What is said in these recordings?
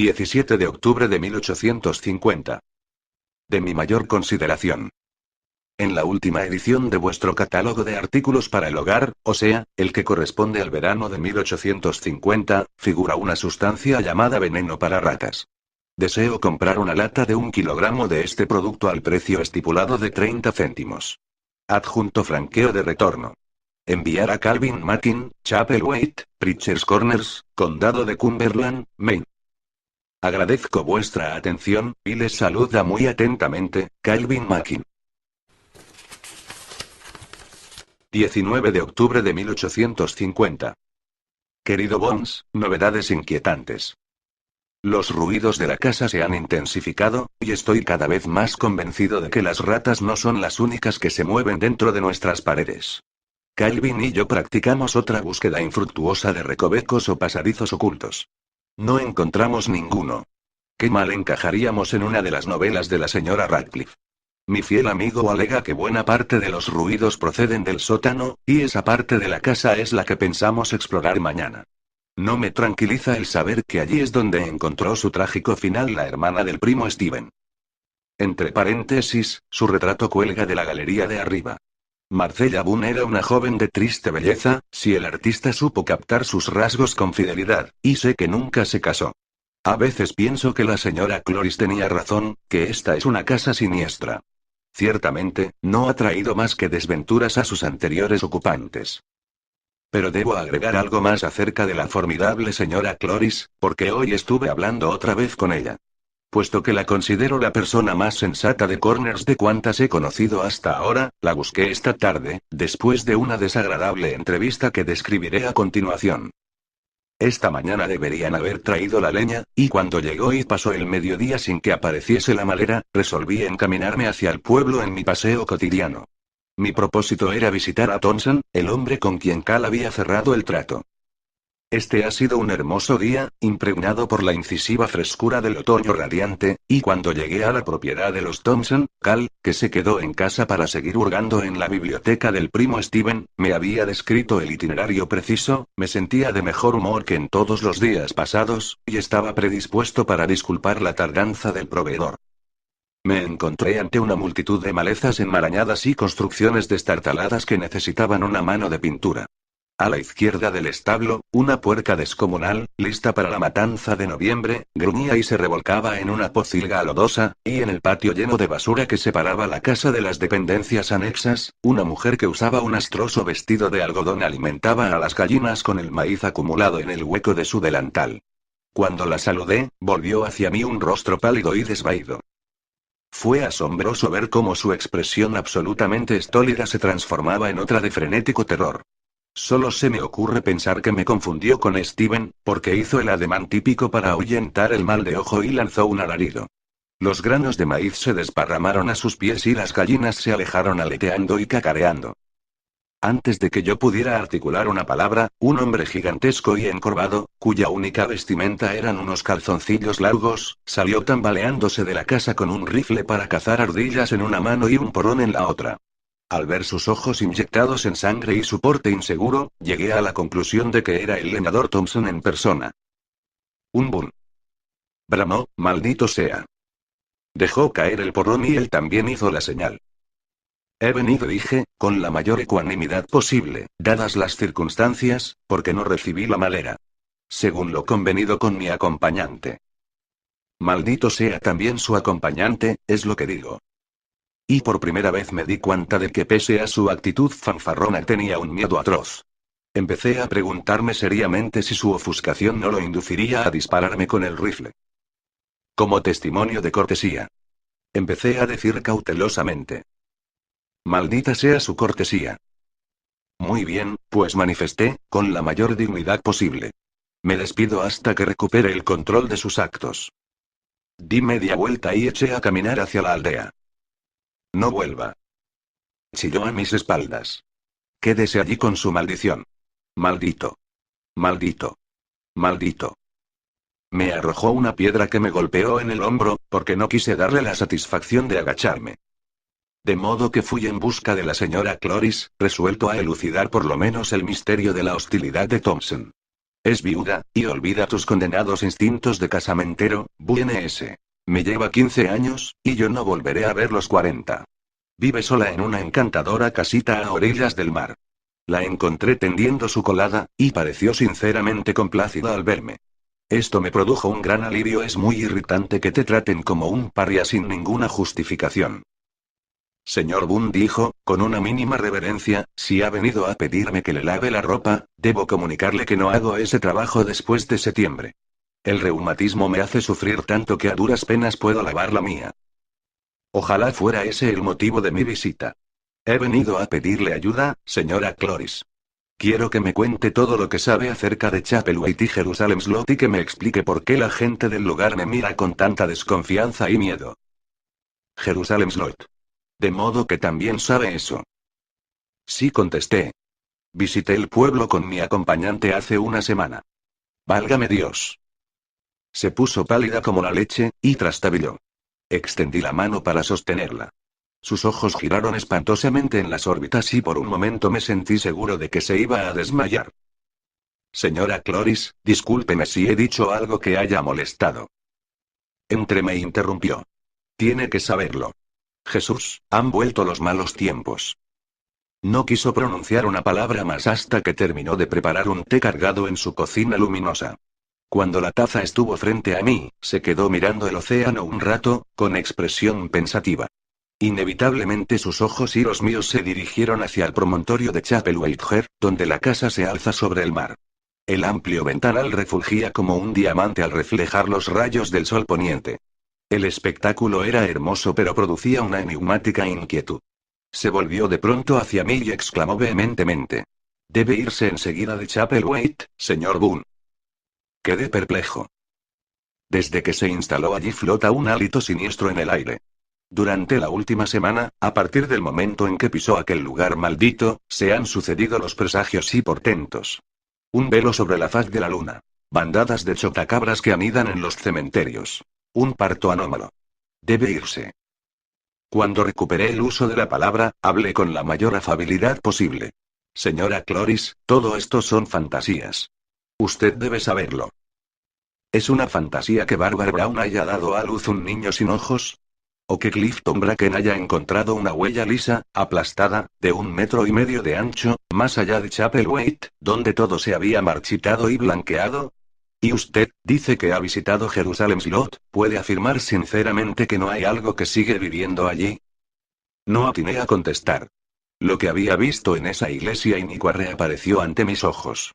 17 de octubre de 1850. De mi mayor consideración. En la última edición de vuestro catálogo de artículos para el hogar, o sea, el que corresponde al verano de 1850, figura una sustancia llamada veneno para ratas. Deseo comprar una lata de 1 kilogramo de este producto al precio estipulado de 30 céntimos. Adjunto franqueo de retorno. Enviar a Calvin Mackin, Chapelwaite, Preachers Corners, Condado de Cumberland, Maine. Agradezco vuestra atención, y les saluda muy atentamente, Calvin Mackin. 19 de octubre de 1850. Querido Bones, novedades inquietantes. Los ruidos de la casa se han intensificado, y estoy cada vez más convencido de que las ratas no son las únicas que se mueven dentro de nuestras paredes. Calvin y yo practicamos otra búsqueda infructuosa de recovecos o pasadizos ocultos. No encontramos ninguno. Qué mal encajaríamos en una de las novelas de la señora Radcliffe. Mi fiel amigo alega que buena parte de los ruidos proceden del sótano, y esa parte de la casa es la que pensamos explorar mañana. No me tranquiliza el saber que allí es donde encontró su trágico final la hermana del primo Steven. Entre paréntesis, su retrato cuelga de la galería de arriba. Marcella Boone era una joven de triste belleza, si el artista supo captar sus rasgos con fidelidad, y sé que nunca se casó. A veces pienso que la señora Cloris tenía razón, que esta es una casa siniestra. Ciertamente, no ha traído más que desventuras a sus anteriores ocupantes. Pero debo agregar algo más acerca de la formidable señora Cloris, porque hoy estuve hablando otra vez con ella. Puesto que la considero la persona más sensata de Corners de cuantas he conocido hasta ahora, la busqué esta tarde, después de una desagradable entrevista que describiré a continuación. Esta mañana deberían haber traído la leña, y cuando llegó y pasó el mediodía sin que apareciese la malera, resolví encaminarme hacia el pueblo en mi paseo cotidiano. Mi propósito era visitar a Thompson, el hombre con quien Cal había cerrado el trato. Este ha sido un hermoso día, impregnado por la incisiva frescura del otoño radiante, y cuando llegué a la propiedad de los Thompson, Cal, que se quedó en casa para seguir hurgando en la biblioteca del primo Steven, me había descrito el itinerario preciso, me sentía de mejor humor que en todos los días pasados, y estaba predispuesto para disculpar la tardanza del proveedor. Me encontré ante una multitud de malezas enmarañadas y construcciones destartaladas que necesitaban una mano de pintura. A la izquierda del establo, una puerca descomunal, lista para la matanza de noviembre, gruñía y se revolcaba en una pocilga lodosa, y en el patio lleno de basura que separaba la casa de las dependencias anexas, una mujer que usaba un astroso vestido de algodón alimentaba a las gallinas con el maíz acumulado en el hueco de su delantal. Cuando la saludé, volvió hacia mí un rostro pálido y desvaído. Fue asombroso ver cómo su expresión absolutamente estólida se transformaba en otra de frenético terror. Solo se me ocurre pensar que me confundió con Steven, porque hizo el ademán típico para ahuyentar el mal de ojo y lanzó un alarido. Los granos de maíz se desparramaron a sus pies y las gallinas se alejaron aleteando y cacareando. Antes de que yo pudiera articular una palabra, un hombre gigantesco y encorvado, cuya única vestimenta eran unos calzoncillos largos, salió tambaleándose de la casa con un rifle para cazar ardillas en una mano y un porrón en la otra. Al ver sus ojos inyectados en sangre y su porte inseguro, llegué a la conclusión de que era el leñador Thompson en persona. Un boom. Bramó, maldito sea. Dejó caer el porrón y él también hizo la señal. He venido, dije, con la mayor ecuanimidad posible, dadas las circunstancias, porque no recibí la malera. Según lo convenido con mi acompañante. Maldito sea también su acompañante, es lo que digo. Y por primera vez me di cuenta de que pese a su actitud fanfarrona tenía un miedo atroz. Empecé a preguntarme seriamente si su ofuscación no lo induciría a dispararme con el rifle. Como testimonio de cortesía. Empecé a decir cautelosamente. Maldita sea su cortesía. Muy bien, pues manifesté, con la mayor dignidad posible. Me despido hasta que recupere el control de sus actos. Di media vuelta y eché a caminar hacia la aldea. No vuelva. Chilló a mis espaldas. Quédese allí con su maldición. Maldito. Maldito. Maldito. Me arrojó una piedra que me golpeó en el hombro, porque no quise darle la satisfacción de agacharme. De modo que fui en busca de la señora Cloris, resuelto a elucidar por lo menos el misterio de la hostilidad de Thompson. Es viuda, y olvida tus condenados instintos de casamentero, BNS. Me lleva 15 años, y yo no volveré a ver los 40. Vive sola en una encantadora casita a orillas del mar. La encontré tendiendo su colada, y pareció sinceramente complacida al verme. Esto me produjo un gran alivio. Es muy irritante que te traten como un paria sin ninguna justificación. Señor Boone dijo, con una mínima reverencia, si ha venido a pedirme que le lave la ropa, debo comunicarle que no hago ese trabajo después de septiembre. El reumatismo me hace sufrir tanto que a duras penas puedo lavar la mía. Ojalá fuera ese el motivo de mi visita. He venido a pedirle ayuda, señora Cloris. Quiero que me cuente todo lo que sabe acerca de Chapelwaite y Jerusalem Slot y que me explique por qué la gente del lugar me mira con tanta desconfianza y miedo. Jerusalem Slot. De modo que también sabe eso. Sí, contesté. Visité el pueblo con mi acompañante hace una semana. Válgame Dios. Se puso pálida como la leche, y trastabilló. Extendí la mano para sostenerla. Sus ojos giraron espantosamente en las órbitas y por un momento me sentí seguro de que se iba a desmayar. Señora Cloris, discúlpeme si he dicho algo que haya molestado. Me interrumpió. Tiene que saberlo. Jesús, han vuelto los malos tiempos. No quiso pronunciar una palabra más hasta que terminó de preparar un té cargado en su cocina luminosa. Cuando la taza estuvo frente a mí, se quedó mirando el océano un rato, con expresión pensativa. Inevitablemente sus ojos y los míos se dirigieron hacia el promontorio de Chapelwaite, donde la casa se alza sobre el mar. El amplio ventanal refulgía como un diamante al reflejar los rayos del sol poniente. El espectáculo era hermoso pero producía una enigmática inquietud. Se volvió de pronto hacia mí y exclamó vehementemente. Debe irse enseguida de Chapelwaite, señor Boone. Quedé perplejo. Desde que se instaló allí flota un hálito siniestro en el aire. Durante la última semana, a partir del momento en que pisó aquel lugar maldito, se han sucedido los presagios y portentos. Un velo sobre la faz de la luna. Bandadas de chotacabras que anidan en los cementerios. Un parto anómalo. Debe irse. Cuando recuperé el uso de la palabra, hablé con la mayor afabilidad posible. Señora Cloris, todo esto son fantasías. Usted debe saberlo. ¿Es una fantasía que Barbara Brown haya dado a luz un niño sin ojos? ¿O que Clifton Bracken haya encontrado una huella lisa, aplastada, de 1,5 metros de ancho, más allá de Chapelwaite, donde todo se había marchitado y blanqueado? Y usted, dice que ha visitado Jerusalem Slot, ¿puede afirmar sinceramente que no hay algo que sigue viviendo allí? No atiné a contestar. Lo que había visto en esa iglesia inicua reapareció ante mis ojos.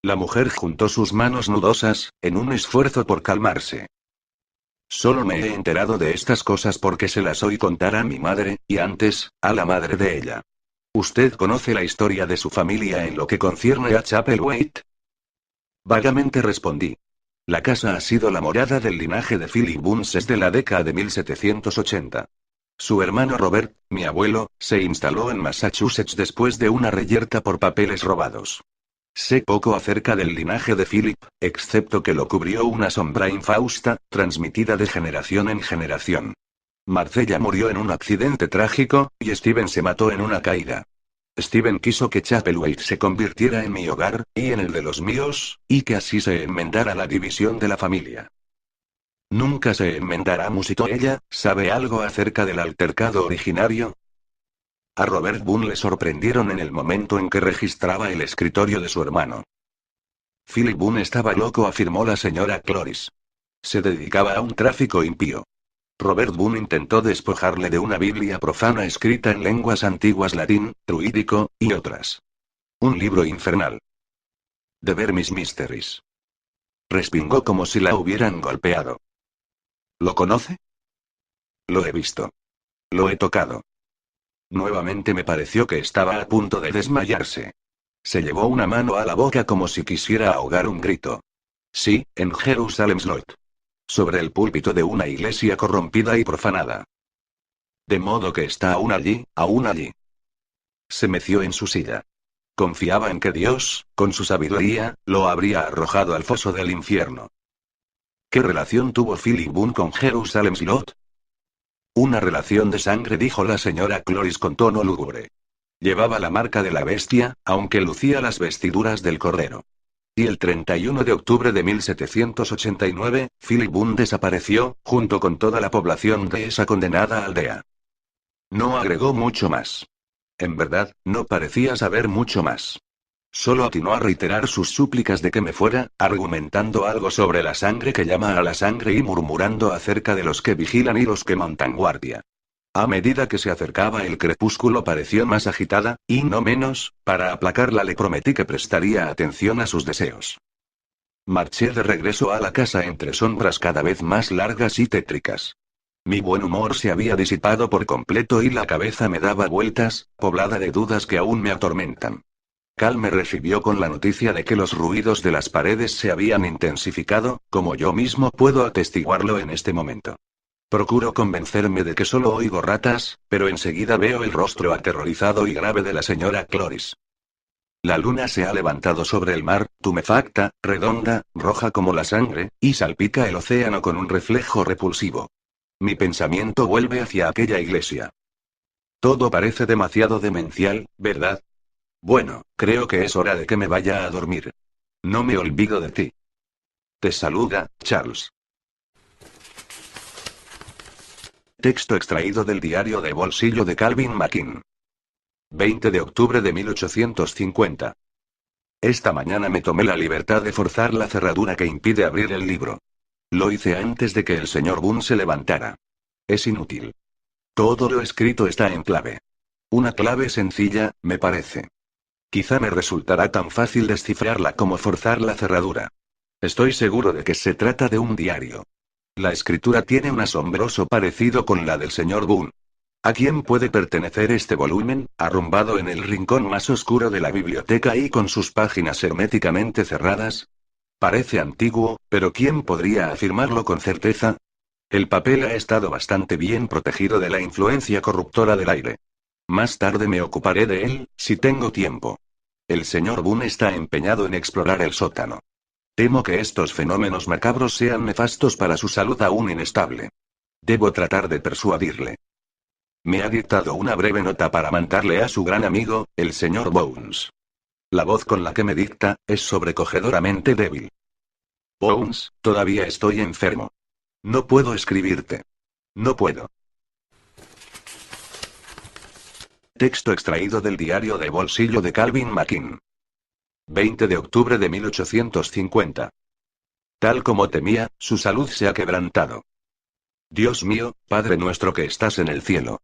La mujer juntó sus manos nudosas, en un esfuerzo por calmarse. Solo me he enterado de estas cosas porque se las oí contar a mi madre, y antes, a la madre de ella. ¿Usted conoce la historia de su familia en lo que concierne a Chapelwaite? Vagamente respondí. La casa ha sido la morada del linaje de Philip Boone desde la década de 1780. Su hermano Robert, mi abuelo, se instaló en Massachusetts después de una reyerta por papeles robados. Sé poco acerca del linaje de Philip, excepto que lo cubrió una sombra infausta, transmitida de generación en generación. Marcella murió en un accidente trágico, y Steven se mató en una caída. Steven quiso que Chapelwaite se convirtiera en mi hogar, y en el de los míos, y que así se enmendara la división de la familia. Nunca se enmendará, musitó ella. ¿Sabe algo acerca del altercado originario? A Robert Boone le sorprendieron en el momento en que registraba el escritorio de su hermano. Philip Boone estaba loco, afirmó la señora Cloris. Se dedicaba a un tráfico impío. Robert Boone intentó despojarle de una Biblia profana escrita en lenguas antiguas, latín, druídico, y otras. Un libro infernal. De ver mis Mysteries. Respingó como si la hubieran golpeado. ¿Lo conoce? Lo he visto. Lo he tocado. Nuevamente me pareció que estaba a punto de desmayarse. Se llevó una mano a la boca como si quisiera ahogar un grito. Sí, en Jerusalem Slot. Sobre el púlpito de una iglesia corrompida y profanada. De modo que está aún allí, aún allí. Se meció en su silla. Confiaba en que Dios, con su sabiduría, lo habría arrojado al foso del infierno. ¿Qué relación tuvo Philip Boone con Jerusalem Slot? Una relación de sangre, dijo la señora Cloris con tono lúgubre. Llevaba la marca de la bestia, aunque lucía las vestiduras del cordero. Y el 31 de octubre de 1789, Philip Boone desapareció, junto con toda la población de esa condenada aldea. No agregó mucho más. En verdad, no parecía saber mucho más. Solo atinó a reiterar sus súplicas de que me fuera, argumentando algo sobre la sangre que llama a la sangre y murmurando acerca de los que vigilan y los que montan guardia. A medida que se acercaba el crepúsculo pareció más agitada, y no menos, para aplacarla le prometí que prestaría atención a sus deseos. Marché de regreso a la casa entre sombras cada vez más largas y tétricas. Mi buen humor se había disipado por completo y la cabeza me daba vueltas, poblada de dudas que aún me atormentan. Cal me recibió con la noticia de que los ruidos de las paredes se habían intensificado, como yo mismo puedo atestiguarlo en este momento. Procuro convencerme de que solo oigo ratas, pero enseguida veo el rostro aterrorizado y grave de la señora Cloris. La luna se ha levantado sobre el mar, tumefacta, redonda, roja como la sangre, y salpica el océano con un reflejo repulsivo. Mi pensamiento vuelve hacia aquella iglesia. Todo parece demasiado demencial, ¿verdad? Bueno, creo que es hora de que me vaya a dormir. No me olvido de ti. Te saluda, Charles. Texto extraído del diario de bolsillo de Calvin McKean. 20 de octubre de 1850. Esta mañana me tomé la libertad de forzar la cerradura que impide abrir el libro. Lo hice antes de que el señor Boone se levantara. Es inútil. Todo lo escrito está en clave. Una clave sencilla, me parece. Quizá me resultará tan fácil descifrarla como forzar la cerradura. Estoy seguro de que se trata de un diario. La escritura tiene un asombroso parecido con la del señor Boone. ¿A quién puede pertenecer este volumen, arrumbado en el rincón más oscuro de la biblioteca y con sus páginas herméticamente cerradas? Parece antiguo, pero ¿quién podría afirmarlo con certeza? El papel ha estado bastante bien protegido de la influencia corruptora del aire. Más tarde me ocuparé de él, si tengo tiempo. El señor Boone está empeñado en explorar el sótano. Temo que estos fenómenos macabros sean nefastos para su salud aún inestable. Debo tratar de persuadirle. Me ha dictado una breve nota para mandarle a su gran amigo, el señor Bones. La voz con la que me dicta, es sobrecogedoramente débil. Bones, todavía estoy enfermo. No puedo escribirte. No puedo. Texto extraído del diario de bolsillo de Calvin McKean. 20 de octubre de 1850. Tal como temía, su salud se ha quebrantado. Dios mío, Padre nuestro que estás en el cielo.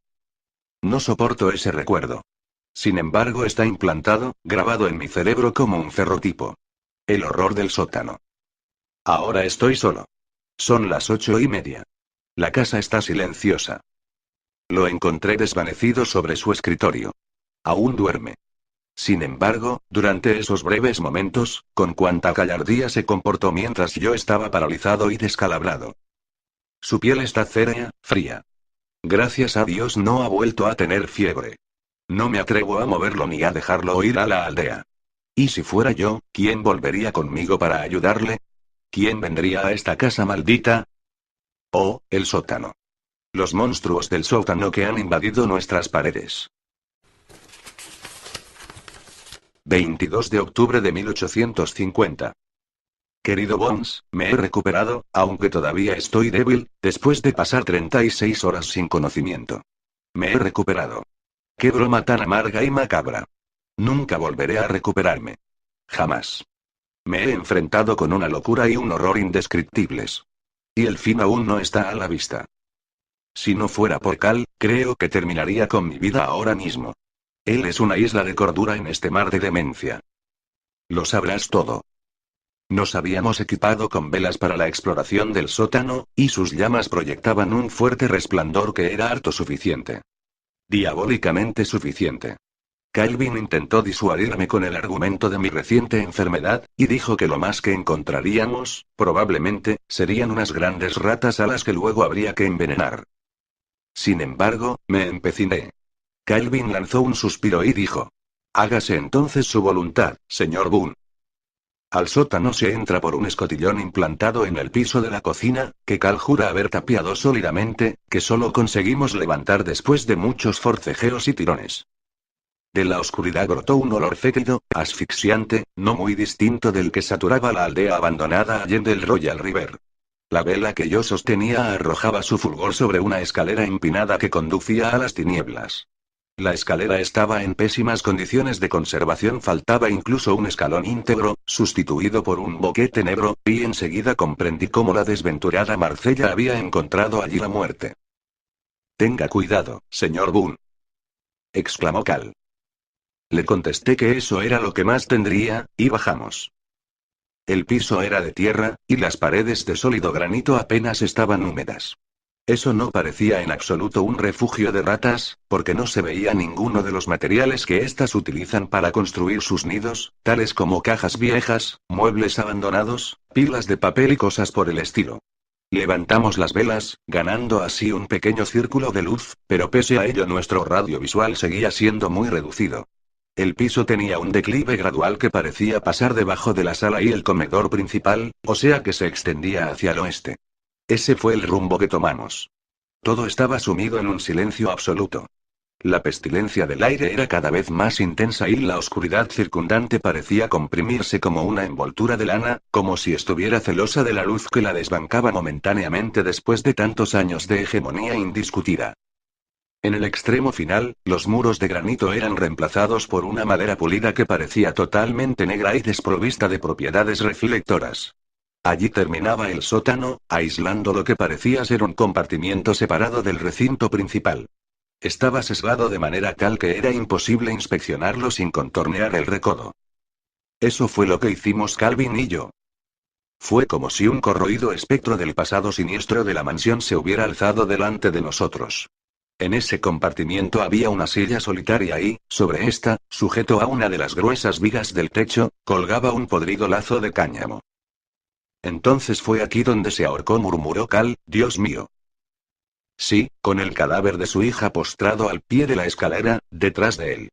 No soporto ese recuerdo. Sin embargo, está implantado, grabado en mi cerebro como un ferrotipo. El horror del sótano. Ahora estoy solo. Son las 8:30. La casa está silenciosa. Lo encontré desvanecido sobre su escritorio. Aún duerme. Sin embargo, durante esos breves momentos, con cuánta gallardía se comportó mientras yo estaba paralizado y descalabrado. Su piel está férrea, fría. Gracias a Dios no ha vuelto a tener fiebre. No me atrevo a moverlo ni a dejarlo ir a la aldea. ¿Y si fuera yo, quién volvería conmigo para ayudarle? ¿Quién vendría a esta casa maldita? Oh, el sótano. Los monstruos del sótano que han invadido nuestras paredes. 22 de octubre de 1850. Querido Bones, me he recuperado, aunque todavía estoy débil, después de pasar 36 horas sin conocimiento. Me he recuperado. Qué broma tan amarga y macabra. Nunca volveré a recuperarme. Jamás. Me he enfrentado con una locura y un horror indescriptibles. Y el fin aún no está a la vista. Si no fuera por Cal, creo que terminaría con mi vida ahora mismo. Él es una isla de cordura en este mar de demencia. Lo sabrás todo. Nos habíamos equipado con velas para la exploración del sótano, y sus llamas proyectaban un fuerte resplandor que era harto suficiente. Diabólicamente suficiente. Calvin intentó disuadirme con el argumento de mi reciente enfermedad, y dijo que lo más que encontraríamos, probablemente, serían unas grandes ratas a las que luego habría que envenenar. Sin embargo, me empeciné. Calvin lanzó un suspiro y dijo: hágase entonces su voluntad, señor Boone. Al sótano se entra por un escotillón implantado en el piso de la cocina, que Cal jura haber tapiado sólidamente, que solo conseguimos levantar después de muchos forcejeos y tirones. De la oscuridad brotó un olor fétido, asfixiante, no muy distinto del que saturaba la aldea abandonada allende el Royal River. La vela que yo sostenía arrojaba su fulgor sobre una escalera empinada que conducía a las tinieblas. La escalera estaba en pésimas condiciones de conservación, faltaba incluso un escalón íntegro, sustituido por un boquete negro, y enseguida comprendí cómo la desventurada Marcella había encontrado allí la muerte. «Tenga cuidado, señor Boone», exclamó Cal. Le contesté que eso era lo que más tendría, y bajamos. El piso era de tierra, y las paredes de sólido granito apenas estaban húmedas. Eso no parecía en absoluto un refugio de ratas, porque no se veía ninguno de los materiales que éstas utilizan para construir sus nidos, tales como cajas viejas, muebles abandonados, pilas de papel y cosas por el estilo. Levantamos las velas, ganando así un pequeño círculo de luz, pero pese a ello nuestro radio visual seguía siendo muy reducido. El piso tenía un declive gradual que parecía pasar debajo de la sala y el comedor principal, o sea que se extendía hacia el oeste. Ese fue el rumbo que tomamos. Todo estaba sumido en un silencio absoluto. La pestilencia del aire era cada vez más intensa y la oscuridad circundante parecía comprimirse como una envoltura de lana, como si estuviera celosa de la luz que la desbancaba momentáneamente después de tantos años de hegemonía indiscutida. En el extremo final, los muros de granito eran reemplazados por una madera pulida que parecía totalmente negra y desprovista de propiedades reflectoras. Allí terminaba el sótano, aislando lo que parecía ser un compartimiento separado del recinto principal. Estaba sesgado de manera tal que era imposible inspeccionarlo sin contornear el recodo. Eso fue lo que hicimos Calvin y yo. Fue como si un corroído espectro del pasado siniestro de la mansión se hubiera alzado delante de nosotros. En ese compartimiento había una silla solitaria y, sobre esta, sujeto a una de las gruesas vigas del techo, colgaba un podrido lazo de cáñamo. Entonces fue aquí donde se ahorcó, murmuró Cal, Dios mío. Sí, con el cadáver de su hija postrado al pie de la escalera, detrás de él.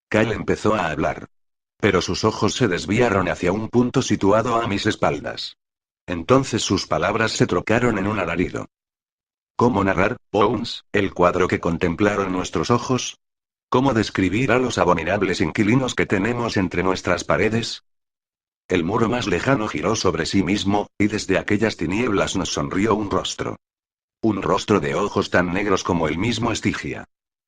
Cal empezó a hablar. Pero sus ojos se desviaron hacia un punto situado a mis espaldas. Entonces sus palabras se trocaron en un alarido. ¿Cómo narrar, Bones, el cuadro que contemplaron nuestros ojos? ¿Cómo describir a los abominables inquilinos que tenemos entre nuestras paredes? El muro más lejano giró sobre sí mismo, y desde aquellas tinieblas nos sonrió un rostro. Un rostro de ojos tan negros como el mismo Estigia.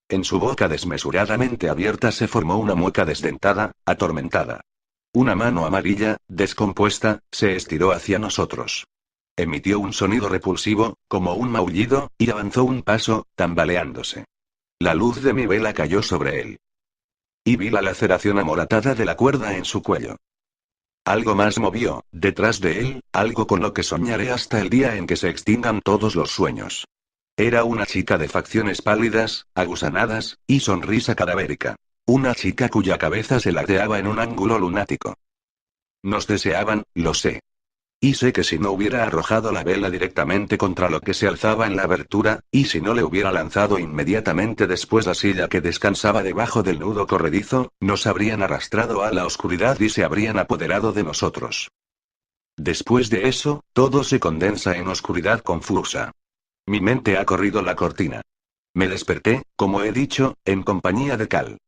En su boca desmesuradamente abierta se formó una mueca desdentada, atormentada. Una mano amarilla, descompuesta, se estiró hacia nosotros. Emitió un sonido repulsivo, como un maullido, y avanzó un paso, tambaleándose. La luz de mi vela cayó sobre él. Y vi la laceración amoratada de la cuerda en su cuello. Algo más movió, detrás de él, algo con lo que soñaré hasta el día en que se extingan todos los sueños. Era una chica de facciones pálidas, agusanadas, y sonrisa cadavérica. Una chica cuya cabeza se ladeaba en un ángulo lunático. Nos deseaban, lo sé. Y sé que si no hubiera arrojado la vela directamente contra lo que se alzaba en la abertura, y si no le hubiera lanzado inmediatamente después la silla que descansaba debajo del nudo corredizo, nos habrían arrastrado a la oscuridad y se habrían apoderado de nosotros. Después de eso, todo se condensa en oscuridad confusa. Mi mente ha corrido la cortina. Me desperté, como he dicho, en compañía de Cal.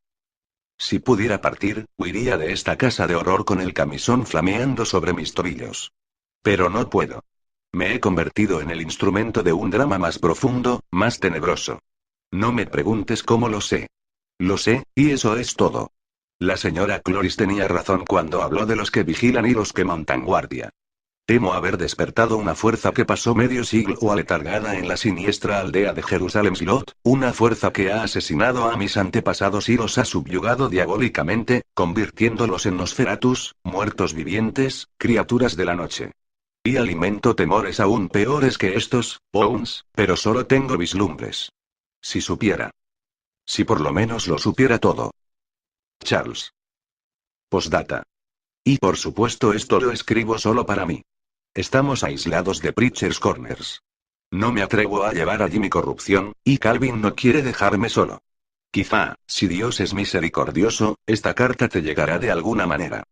Si pudiera partir, huiría de esta casa de horror con el camisón flameando sobre mis tobillos. Pero no puedo. Me he convertido en el instrumento de un drama más profundo, más tenebroso. No me preguntes cómo lo sé. Lo sé, y eso es todo. La señora Cloris tenía razón cuando habló de los que vigilan y los que montan guardia. Temo haber despertado una fuerza que pasó medio siglo aletargada en la siniestra aldea de Jerusalem Slot, una fuerza que ha asesinado a mis antepasados y los ha subyugado diabólicamente, convirtiéndolos en Nosferatus, muertos vivientes, criaturas de la noche. Y alimento temores aún peores que estos, Bones, pero solo tengo vislumbres. Si supiera. Si por lo menos lo supiera todo. Charles. Postdata. Y por supuesto esto lo escribo solo para mí. Estamos aislados de Preacher's Corners. No me atrevo a llevar allí mi corrupción, y Calvin no quiere dejarme solo. Quizá, si Dios es misericordioso, esta carta te llegará de alguna manera.